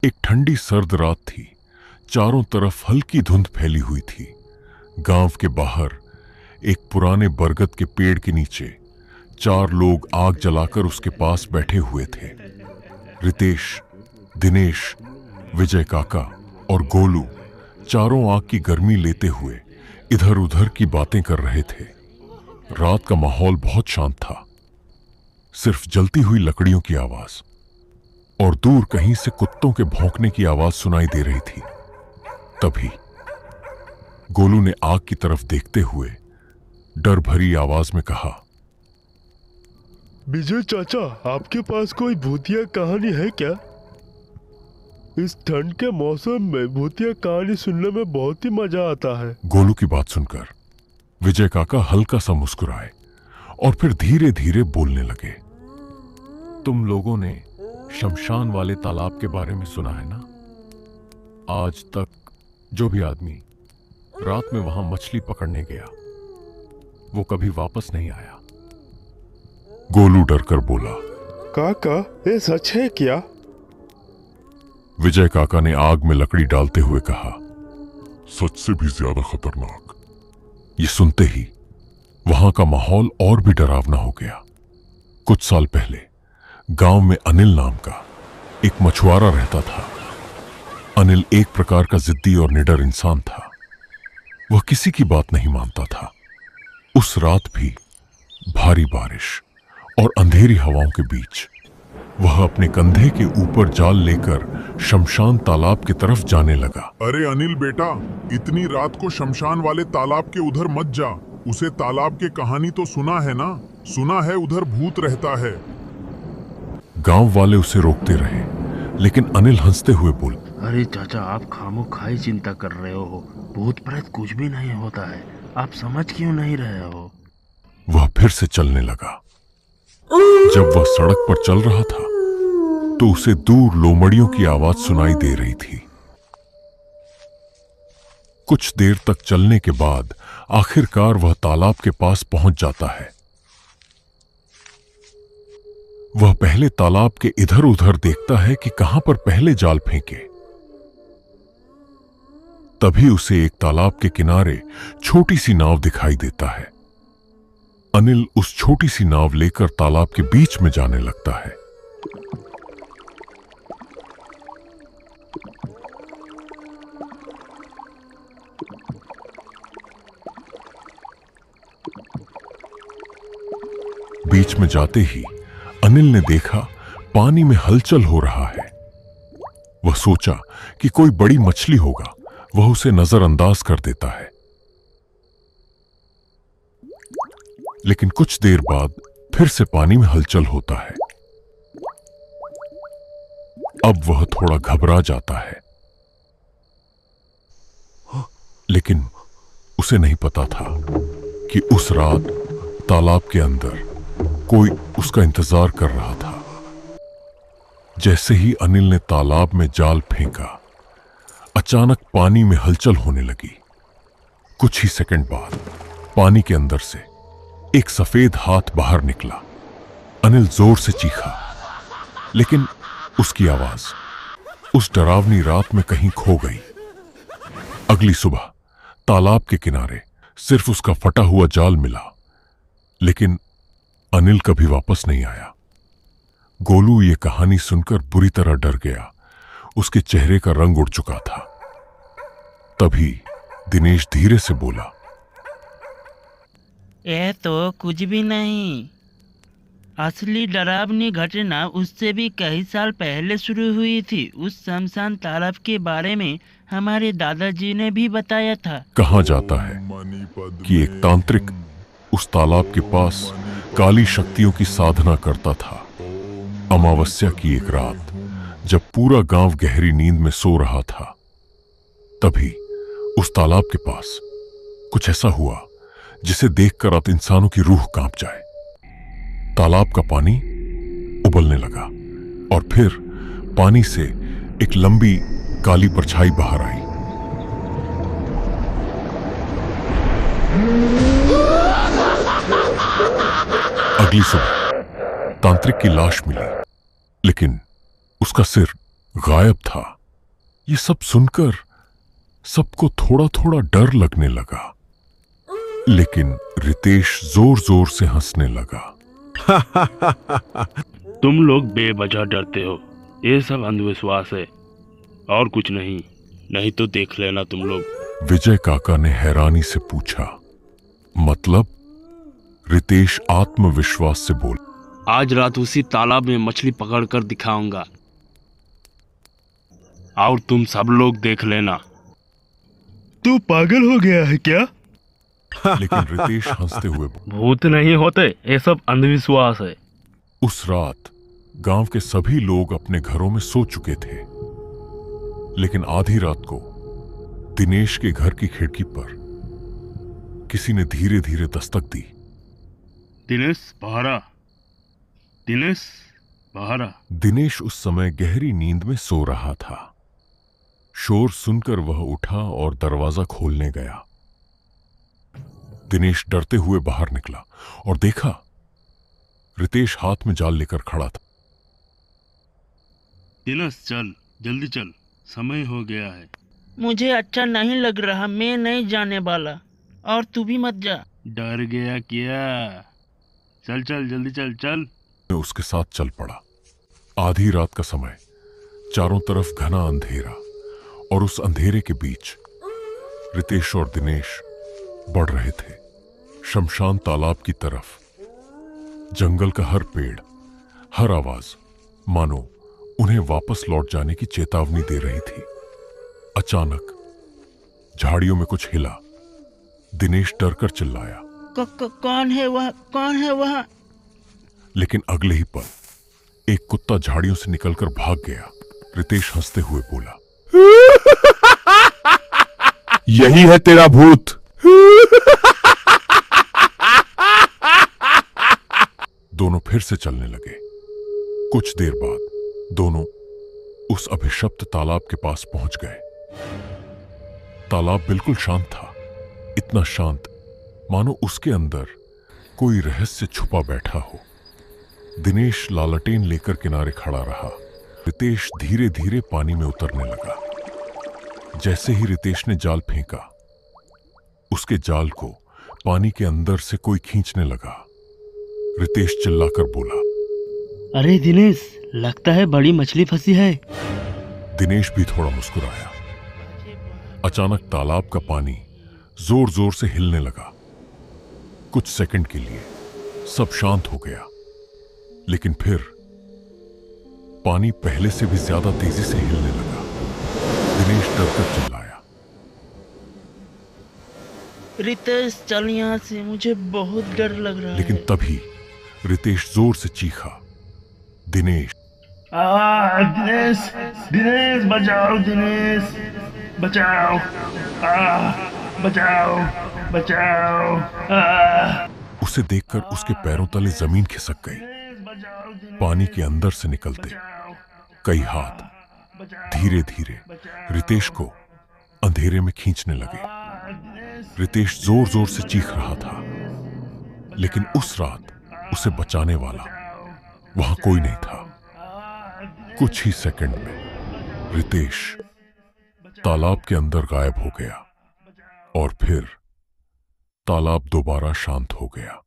एक ठंडी सर्द रात थी। चारों तरफ हल्की धुंध फैली हुई थी। गांव के बाहर एक पुराने बरगद के पेड़ के नीचे 4 लोग आग जलाकर उसके पास बैठे हुए थे। रितेश, दिनेश, विजय काका और गोलू चारों आग की गर्मी लेते हुए इधर उधर की बातें कर रहे थे। रात का माहौल बहुत शांत था। सिर्फ जलती हुई लकड़ियों की आवाज और दूर कहीं से कुत्तों के भौंकने की आवाज सुनाई दे रही थी। तभी गोलू ने आग की तरफ देखते हुए डर भरी आवाज में कहा, विजय चाचा, आपके पास कोई भूतिया कहानी है क्या? इस ठंड के मौसम में भूतिया कहानी सुनने में बहुत ही मजा आता है। गोलू की बात सुनकर विजय काका हल्का सा मुस्कुराए और फिर धीरे धीरे बोलने लगे। तुम लोगों ने शमशान वाले तालाब के बारे में सुना है ना? आज तक जो भी आदमी रात में वहां मछली पकड़ने गया वो कभी वापस नहीं आया। गोलू डरकर बोला, काका, ये सच है क्या? विजय काका ने आग में लकड़ी डालते हुए कहा, सच से भी ज्यादा खतरनाक। ये सुनते ही वहां का माहौल और भी डरावना हो गया। कुछ साल पहले गांव में अनिल नाम का एक मछुआरा रहता था। अनिल एक प्रकार का जिद्दी और निडर इंसान था। वह किसी की बात नहीं मानता था। उस रात भी भारी बारिश और अंधेरी हवाओं के बीच वह अपने कंधे के ऊपर जाल लेकर शमशान तालाब की तरफ जाने लगा। अरे अनिल बेटा, इतनी रात को शमशान वाले तालाब के उधर मत जा। उसे तालाब की कहानी तो सुना है ना? सुना है उधर भूत रहता है। गांव वाले उसे रोकते रहे, लेकिन अनिल हंसते हुए बोल, अरे चाचा, आप खामोखाई चिंता कर रहे हो। भूत प्रेत कुछ भी नहीं होता है। आप समझ क्यों नहीं रहे हो? वह फिर से चलने लगा। जब वह सड़क पर चल रहा था तो उसे दूर लोमड़ियों की आवाज सुनाई दे रही थी। कुछ देर तक चलने के बाद आखिरकार वह तालाब के पास पहुंच जाता है। वह पहले तालाब के इधर उधर देखता है कि कहां पर पहले जाल फेंके। तभी उसे एक तालाब के किनारे छोटी सी नाव दिखाई देता है। अनिल उस छोटी सी नाव लेकर तालाब के बीच में जाने लगता है। बीच में जाते ही अनिल ने देखा पानी में हलचल हो रहा है। वह सोचा कि कोई बड़ी मछली होगा। वह उसे नजरअंदाज कर देता है। लेकिन कुछ देर बाद फिर से पानी में हलचल होता है। अब वह थोड़ा घबरा जाता है, लेकिन उसे नहीं पता था कि उस रात तालाब के अंदर कोई उसका इंतजार कर रहा था। जैसे ही अनिल ने तालाब में जाल फेंका, अचानक पानी में हलचल होने लगी। कुछ ही सेकंड बाद पानी के अंदर से एक सफेद हाथ बाहर निकला। अनिल जोर से चीखा, लेकिन उसकी आवाज उस डरावनी रात में कहीं खो गई। अगली सुबह तालाब के किनारे सिर्फ उसका फटा हुआ जाल मिला, लेकिन अनिल कभी वापस नहीं आया। गोलू ये कहानी सुनकर बुरी तरह डर गया। उसके चेहरे का रंग उड़ चुका था। तभी दिनेश धीरे से बोला, यह तो कुछ भी नहीं। असली डरावनी घटना उससे भी कई साल पहले शुरू हुई थी। उस शमशान तालाब के बारे में हमारे दादाजी ने भी बताया था। कहा जाता है कि एक तांत्रिक उस तालाब के पास काली शक्तियों की साधना करता था। अमावस्या की एक रात जब पूरा गांव गहरी नींद में सो रहा था, तभी उस तालाब के पास कुछ ऐसा हुआ जिसे देखकर अब इंसानों की रूह कांप जाए। तालाब का पानी उबलने लगा और फिर पानी से एक लंबी काली परछाई बाहर आई। अगली सुबह तांत्रिक की लाश मिली, लेकिन उसका सिर गायब था। ये सब सुनकर सबको थोड़ा थोड़ा डर लगने लगा, लेकिन रितेश जोर जोर से हंसने लगा। तुम लोग बेवजह डरते हो, ये सब अंधविश्वास है और कुछ नहीं। नहीं तो देख लेना तुम लोग। विजय काका ने हैरानी से पूछा। मतलब? रितेश आत्मविश्वास से बोल। आज रात उसी तालाब में मछली पकड़ कर दिखाऊंगा और तुम सब लोग देख लेना। तू पागल हो गया है क्या? लेकिन रितेश हंसते हुए बोला। भूत नहीं होते, ये सब अंधविश्वास है। उस रात गांव के सभी लोग अपने घरों में सो चुके थे, लेकिन आधी रात को दिनेश के घर की खिड़की पर किसी ने धीरे धीरे दस्तक दी। दिनेश बाहर आ, दिनेश बाहर आ। दिनेश उस समय गहरी नींद में सो रहा था। शोर सुनकर वह उठा और दरवाजा खोलने गया। दिनेश डरते हुए बाहर निकला और देखा रितेश हाथ में जाल लेकर खड़ा था। दिनेश चल, जल्दी चल, समय हो गया है। मुझे अच्छा नहीं लग रहा, मैं नहीं जाने वाला, और तू भी मत जा। डर गया क्या? चल चल, जल्दी चल चल। मैं उसके साथ चल पड़ा। आधी रात का समय, चारों तरफ घना अंधेरा, और उस अंधेरे के बीच रितेश और दिनेश बढ़ रहे थे शमशान तालाब की तरफ। जंगल का हर पेड़, हर आवाज मानो उन्हें वापस लौट जाने की चेतावनी दे रही थी। अचानक झाड़ियों में कुछ हिला। दिनेश डरकर चिल्लाया। कौन है वह? कौन है वह? लेकिन अगले ही पल एक कुत्ता झाड़ियों से निकलकर भाग गया। रितेश हंसते हुए बोला, यही है तेरा भूत। दोनों फिर से चलने लगे। कुछ देर बाद दोनों उस अभिशप्त तालाब के पास पहुंच गए। तालाब बिल्कुल शांत था, इतना शांत मानो उसके अंदर कोई रहस्य छुपा बैठा हो। दिनेश लालटेन लेकर किनारे खड़ा रहा। रितेश धीरे धीरे पानी में उतरने लगा। जैसे ही रितेश ने जाल फेंका, उसके जाल को पानी के अंदर से कोई खींचने लगा। रितेश चिल्लाकर बोला, अरे दिनेश, लगता है बड़ी मछली फंसी है। दिनेश भी थोड़ा मुस्कुराया। अचानक तालाब का पानी जोर जोर से हिलने लगा। कुछ सेकंड के लिए सब शांत हो गया, लेकिन फिर पानी पहले से भी ज्यादा तेजी से हिलने लगा। दिनेश डरकर चिल्लाया, रितेश चल यहाँ से, मुझे बहुत डर लग रहा लेकिन है। तभी रितेश जोर से चीखा, दिनेश। दिनेश, दिनेश बचाओ, दिनेश बचाओ, बचाओ, बचाओ। उसे देखकर उसके पैरों तले जमीन खिसक गई। पानी के अंदर से निकलते कई हाथ धीरे धीरे रितेश को अंधेरे में खींचने लगे। रितेश जोर जोर से चीख रहा था, लेकिन उस रात उसे बचाने वाला वहां कोई नहीं था। कुछ ही सेकंड में रितेश तालाब के अंदर गायब हो गया और फिर तालाब दोबारा शांत हो गया।